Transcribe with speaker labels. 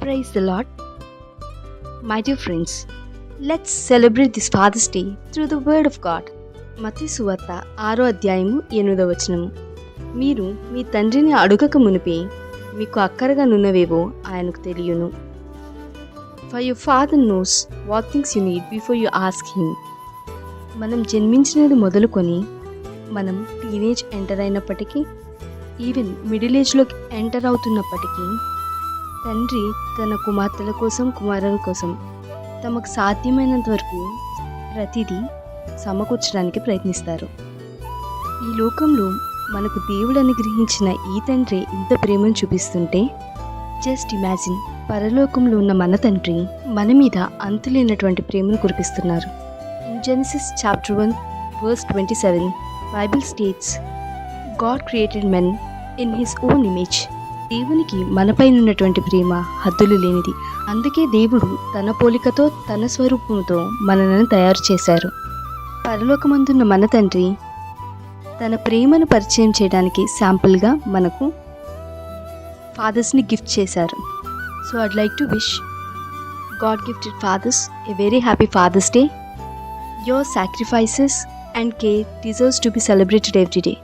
Speaker 1: Praise the Lord. My dear friends, let's celebrate this Father's Day through the Word of God. మత్తయి సువార్త 6వ అధ్యాయము 8వ వచనము. మీరు మీ తండ్రిని అడుగక మునిపే మీకు అక్కరగా నున్నవేవో ఆయనకు తెలియను. For your father knows what things you need before you ask him. మనం జన్మించినది మొదలుకొని మనం టీనేజ్ ఎంటర్ అయినప్పటికీ, ఈవెన్ మిడిల్ ఏజ్లోకి ఎంటర్ అవుతున్నప్పటికీ, తండ్రి తన కుమార్తెల కోసం, కుమారుల కోసం తమకు సాధ్యమైనంత వరకు ప్రతిదీ సమకూర్చడానికి ప్రయత్నిస్తారు. ఈ లోకంలో మనకు దేవుడు అనుగ్రహించిన ఈ తండ్రి ఇంత ప్రేమను చూపిస్తుంటే, జస్ట్ ఇమాజిన్, పరలోకంలో ఉన్న మన తండ్రి మన మీద అంతులేనటువంటి ప్రేమను కురిపిస్తున్నారు. In Genesis chapter 1 verse 27, Bible states, God created men in his own image. దేవునికి మనపై ఉన్నటువంటి ప్రేమ హద్దులు లేనిది. అందుకే దేవుడు తన పోలికతో, తన స్వరూపంతో మనలను తయారు చేశారు. పరలోకమందున్న మన తండ్రి తన ప్రేమను పరిచయం చేయడానికి శాంపుల్గా మనకు ఫాదర్స్ని గిఫ్ట్ చేశారు. So I'd like to wish God gifted fathers a very happy father's day. Your sacrifices and care deserves to be celebrated every day.